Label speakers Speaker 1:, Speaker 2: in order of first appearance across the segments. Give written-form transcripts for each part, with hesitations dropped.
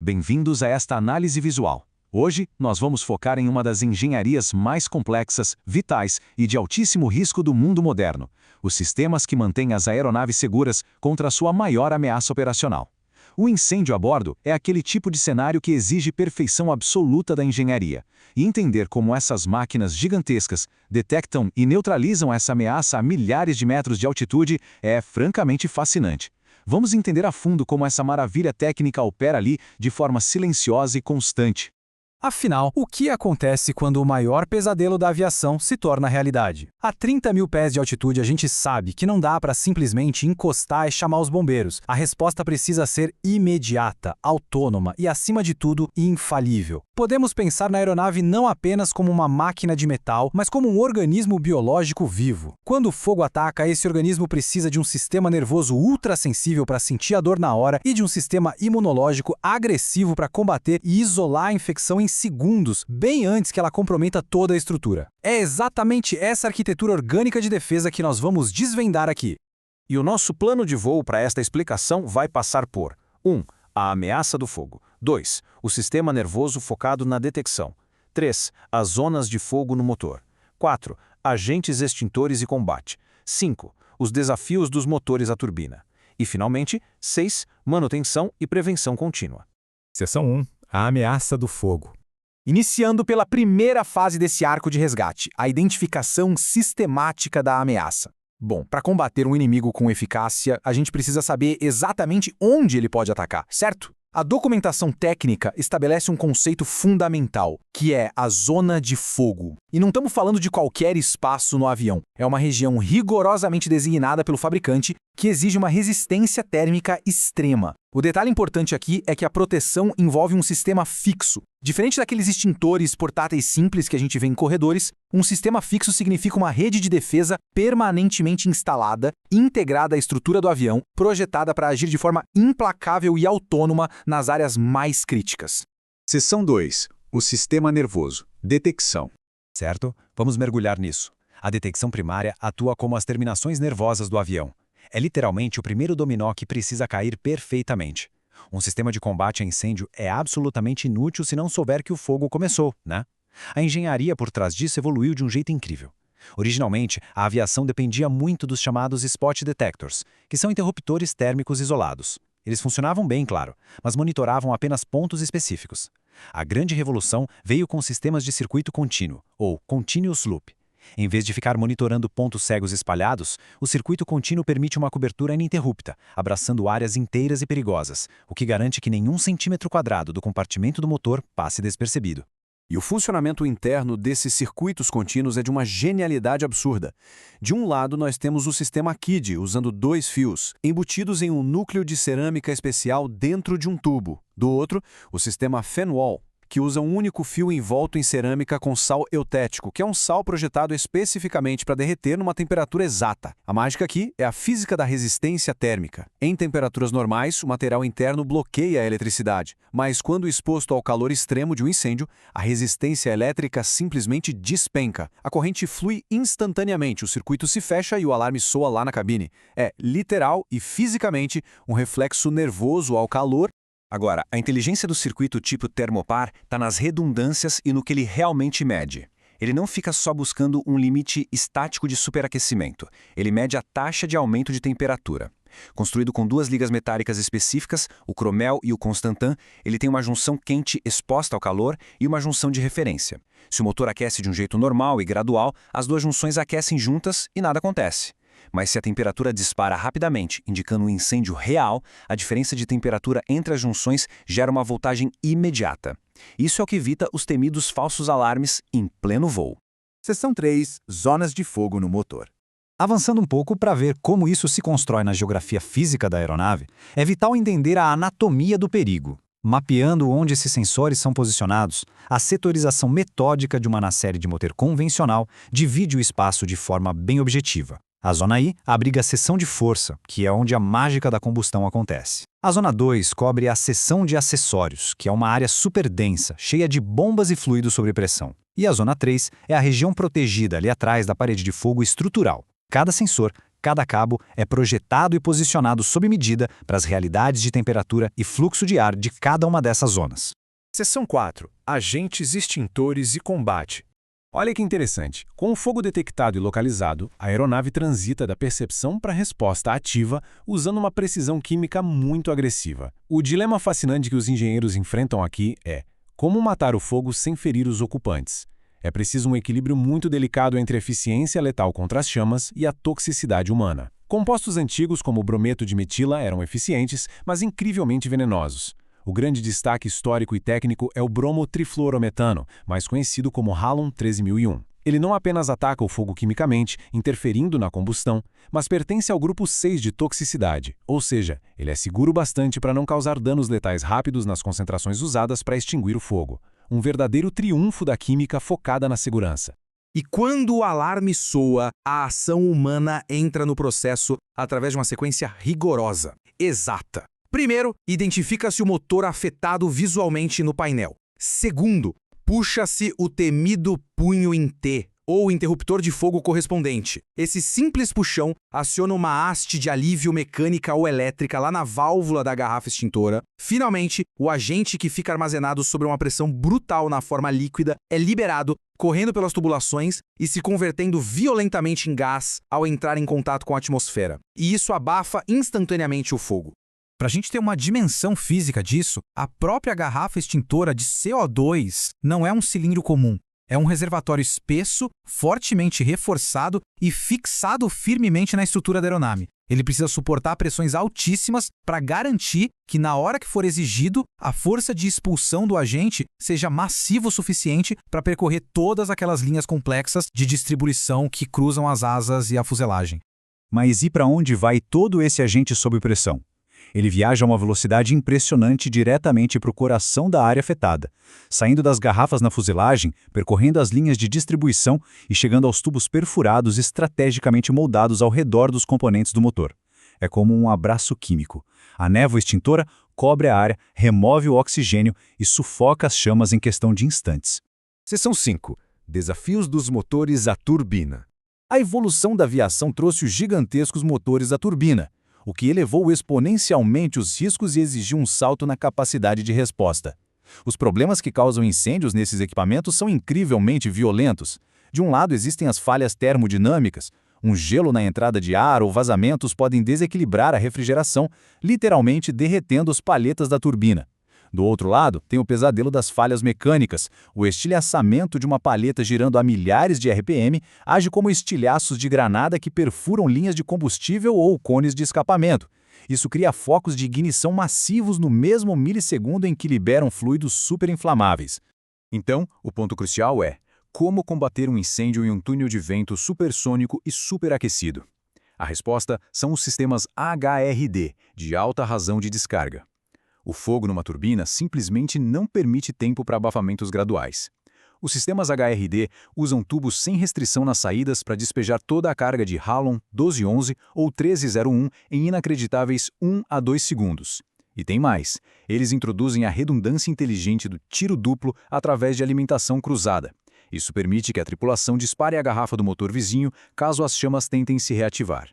Speaker 1: bem-vindos a esta análise visual. Hoje, nós vamos focar em uma das engenharias mais complexas, vitais e de altíssimo risco do mundo moderno: os sistemas que mantêm as aeronaves seguras contra a sua maior ameaça operacional. O incêndio a bordo é aquele tipo de cenário que exige perfeição absoluta da engenharia, e entender como essas máquinas gigantescas detectam e neutralizam essa ameaça a milhares de metros de altitude é francamente fascinante. Vamos entender a fundo como essa maravilha técnica opera ali de forma silenciosa e constante.
Speaker 2: Afinal, o que acontece quando o maior pesadelo da aviação se torna realidade? A 30 mil pés de altitude, a gente sabe que não dá para simplesmente encostar e chamar os bombeiros. A resposta precisa ser imediata, autônoma e, acima de tudo, infalível. Podemos pensar na aeronave não apenas como uma máquina de metal, mas como um organismo biológico vivo. Quando o fogo ataca, esse organismo precisa de um sistema nervoso ultrassensível para sentir a dor na hora e de um sistema imunológico agressivo para combater e isolar a infecção em segundos, bem antes que ela comprometa toda a estrutura. É exatamente essa arquitetura orgânica de defesa que nós vamos desvendar aqui.
Speaker 1: E o nosso plano de voo para esta explicação vai passar por 1. A ameaça do fogo. 2. O sistema nervoso focado na detecção. 3. As zonas de fogo no motor. 4. Agentes extintores e combate. 5. Os desafios dos motores à turbina. E, finalmente, 6. Manutenção e prevenção contínua.
Speaker 2: Seção 1. A ameaça do fogo. Iniciando pela primeira fase desse arco de resgate, a identificação sistemática da ameaça. Bom, para combater um inimigo com eficácia, a gente precisa saber exatamente onde ele pode atacar, certo? A documentação técnica estabelece um conceito fundamental, que é a zona de fogo. E não estamos falando de qualquer espaço no avião. É uma região rigorosamente designada pelo fabricante que exige uma resistência térmica extrema. O detalhe importante aqui é que a proteção envolve um sistema fixo. Diferente daqueles extintores portáteis simples que a gente vê em corredores, um sistema fixo significa uma rede de defesa permanentemente instalada, integrada à estrutura do avião, projetada para agir de forma implacável e autônoma nas áreas mais críticas.
Speaker 3: Seção 2. O sistema nervoso. Detecção.
Speaker 4: Certo? Vamos mergulhar nisso. A detecção primária atua como as terminações nervosas do avião. É literalmente o primeiro dominó que precisa cair perfeitamente. Um sistema de combate a incêndio é absolutamente inútil se não souber que o fogo começou, né? A engenharia por trás disso evoluiu de um jeito incrível. Originalmente, a aviação dependia muito dos chamados spot detectors, que são interruptores térmicos isolados. Eles funcionavam bem, claro, mas monitoravam apenas pontos específicos. A grande revolução veio com sistemas de circuito contínuo, ou continuous loop. Em vez de ficar monitorando pontos cegos espalhados, o circuito contínuo permite uma cobertura ininterrupta, abraçando áreas inteiras e perigosas, o que garante que nenhum centímetro quadrado do compartimento do motor passe despercebido.
Speaker 5: E o funcionamento interno desses circuitos contínuos é de uma genialidade absurda. De um lado, nós temos o sistema KID, usando 2 fios, embutidos em um núcleo de cerâmica especial dentro de um tubo. Do outro, o sistema Fan-Wall, que usa um único fio envolto em cerâmica com sal eutético, que é um sal projetado especificamente para derreter numa temperatura exata. A mágica aqui é a física da resistência térmica. Em temperaturas normais, o material interno bloqueia a eletricidade, mas quando exposto ao calor extremo de um incêndio, a resistência elétrica simplesmente despenca. A corrente flui instantaneamente, o circuito se fecha e o alarme soa lá na cabine. É literal e fisicamente um reflexo nervoso ao calor.
Speaker 4: Agora, a inteligência do circuito tipo termopar está nas redundâncias e no que ele realmente mede. Ele não fica só buscando um limite estático de superaquecimento. Ele mede a taxa de aumento de temperatura. Construído com 2 ligas metálicas específicas, o cromel e o constantan, ele tem uma junção quente exposta ao calor e uma junção de referência. Se o motor aquece de um jeito normal e gradual, as 2 junções aquecem juntas e nada acontece. Mas se a temperatura dispara rapidamente, indicando um incêndio real, a diferença de temperatura entre as junções gera uma voltagem imediata. Isso é o que evita os temidos falsos alarmes em pleno voo.
Speaker 3: Seção 3. Zonas de fogo no motor.
Speaker 2: Avançando um pouco para ver como isso se constrói na geografia física da aeronave, é vital entender a anatomia do perigo. Mapeando onde esses sensores são posicionados, a setorização metódica de uma nacelle de motor convencional divide o espaço de forma bem objetiva. A zona I abriga a seção de força, que é onde a mágica da combustão acontece. A zona 2 cobre a seção de acessórios, que é uma área super densa, cheia de bombas e fluidos sob pressão. E a zona 3 é a região protegida ali atrás da parede de fogo estrutural. Cada sensor Cada cabo é projetado e posicionado sob medida para as realidades de temperatura e fluxo de ar de cada uma dessas zonas.
Speaker 5: Seção 4. Agentes extintores e combate.
Speaker 4: Olha que interessante. Com o fogo detectado e localizado, a aeronave transita da percepção para a resposta ativa, usando uma precisão química muito agressiva. O dilema fascinante que os engenheiros enfrentam aqui é como matar o fogo sem ferir os ocupantes. É preciso um equilíbrio muito delicado entre a eficiência letal contra as chamas e a toxicidade humana. Compostos antigos como o brometo de metila eram eficientes, mas incrivelmente venenosos. O grande destaque histórico e técnico é o bromotrifluorometano, mais conhecido como Halon 13001. Ele não apenas ataca o fogo quimicamente, interferindo na combustão, mas pertence ao grupo 6 de toxicidade, ou seja, ele é seguro bastante para não causar danos letais rápidos nas concentrações usadas para extinguir o fogo. Um verdadeiro triunfo da química focada na segurança.
Speaker 2: E quando o alarme soa, a ação humana entra no processo através de uma sequência rigorosa, exata. Primeiro, identifica-se o motor afetado visualmente no painel. Segundo, puxa-se o temido punho em T, ou interruptor de fogo correspondente. Esse simples puxão aciona uma haste de alívio mecânica ou elétrica lá na válvula da garrafa extintora. Finalmente, o agente que fica armazenado sob uma pressão brutal na forma líquida é liberado, correndo pelas tubulações e se convertendo violentamente em gás ao entrar em contato com a atmosfera. E isso abafa instantaneamente o fogo. Para a gente ter uma dimensão física disso, a própria garrafa extintora de CO2 não é um cilindro comum. É um reservatório espesso, fortemente reforçado e fixado firmemente na estrutura da aeronave. Ele precisa suportar pressões altíssimas para garantir que, na hora que for exigido, a força de expulsão do agente seja massiva o suficiente para percorrer todas aquelas linhas complexas de distribuição que cruzam as asas e a fuselagem.
Speaker 1: Mas e para onde vai todo esse agente sob pressão? Ele viaja a uma velocidade impressionante diretamente para o coração da área afetada, saindo das garrafas na fuselagem, percorrendo as linhas de distribuição e chegando aos tubos perfurados estrategicamente moldados ao redor dos componentes do motor. É como um abraço químico. A névoa extintora cobre a área, remove o oxigênio e sufoca as chamas em questão de instantes.
Speaker 3: Seção 5. Desafios dos motores à turbina.
Speaker 2: A evolução da aviação trouxe os gigantescos motores à turbina, o que elevou exponencialmente os riscos e exigiu um salto na capacidade de resposta. Os problemas que causam incêndios nesses equipamentos são incrivelmente violentos. De um lado existem as falhas termodinâmicas. Um gelo na entrada de ar ou vazamentos podem desequilibrar a refrigeração, literalmente derretendo as palhetas da turbina. Do outro lado, tem o pesadelo das falhas mecânicas. O estilhaçamento de uma palheta girando a milhares de RPM age como estilhaços de granada que perfuram linhas de combustível ou cones de escapamento. Isso cria focos de ignição massivos no mesmo milissegundo em que liberam fluidos superinflamáveis.
Speaker 3: Então, o ponto crucial é como combater um incêndio em um túnel de vento supersônico e superaquecido. A resposta são os sistemas HRD, de alta razão de descarga. O fogo numa turbina simplesmente não permite tempo para abafamentos graduais. Os sistemas HRD usam tubos sem restrição nas saídas para despejar toda a carga de Halon 1211 ou 1301 em inacreditáveis 1 a 2 segundos. E tem mais, eles introduzem a redundância inteligente do tiro duplo através de alimentação cruzada. Isso permite que a tripulação dispare a garrafa do motor vizinho caso as chamas tentem se reativar.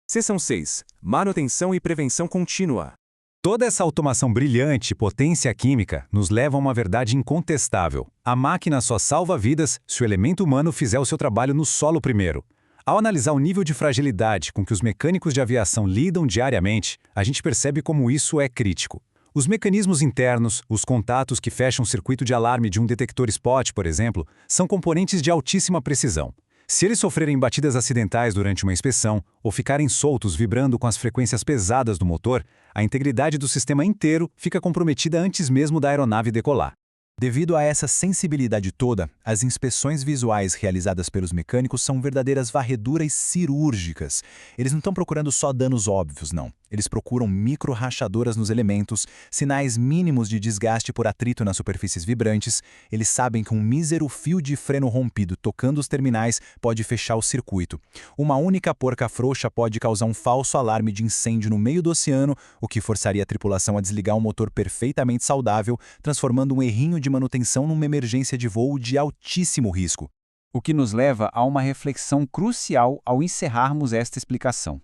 Speaker 5: Seção 6. Manutenção e prevenção contínua.
Speaker 4: Toda essa automação brilhante e potência química nos leva a uma verdade incontestável. A máquina só salva vidas se o elemento humano fizer o seu trabalho no solo primeiro. Ao analisar o nível de fragilidade com que os mecânicos de aviação lidam diariamente, a gente percebe como isso é crítico. Os mecanismos internos, os contatos que fecham o circuito de alarme de um detector spot, por exemplo, são componentes de altíssima precisão. Se eles sofrerem batidas acidentais durante uma inspeção ou ficarem soltos vibrando com as frequências pesadas do motor, a integridade do sistema inteiro fica comprometida antes mesmo da aeronave decolar.
Speaker 2: Devido a essa sensibilidade toda, as inspeções visuais realizadas pelos mecânicos são verdadeiras varreduras cirúrgicas. Eles não estão procurando só danos óbvios, não. Eles procuram micro-rachaduras nos elementos, sinais mínimos de desgaste por atrito nas superfícies vibrantes. Eles sabem que um mísero fio de freno rompido tocando os terminais pode fechar o circuito. Uma única porca frouxa pode causar um falso alarme de incêndio no meio do oceano, o que forçaria a tripulação a desligar um motor perfeitamente saudável, transformando um errinho de manutenção numa emergência de voo de altíssimo risco. O que nos leva a uma reflexão crucial ao encerrarmos esta explicação.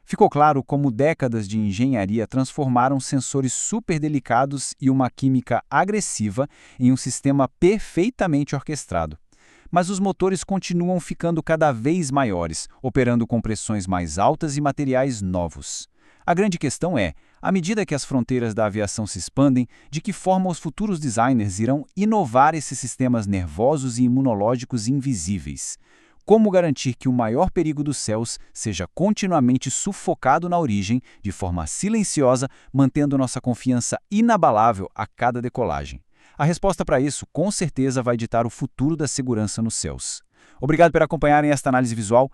Speaker 2: Ficou claro como décadas de engenharia transformaram sensores superdelicados e uma química agressiva em um sistema perfeitamente orquestrado. Mas os motores continuam ficando cada vez maiores, operando com pressões mais altas e materiais novos. A grande questão é, à medida que as fronteiras da aviação se expandem, de que forma os futuros designers irão inovar esses sistemas nervosos e imunológicos invisíveis? Como garantir que o maior perigo dos céus seja continuamente sufocado na origem, de forma silenciosa, mantendo nossa confiança inabalável a cada decolagem? A resposta para isso, com certeza, vai ditar o futuro da segurança nos céus. Obrigado por acompanharem esta análise visual.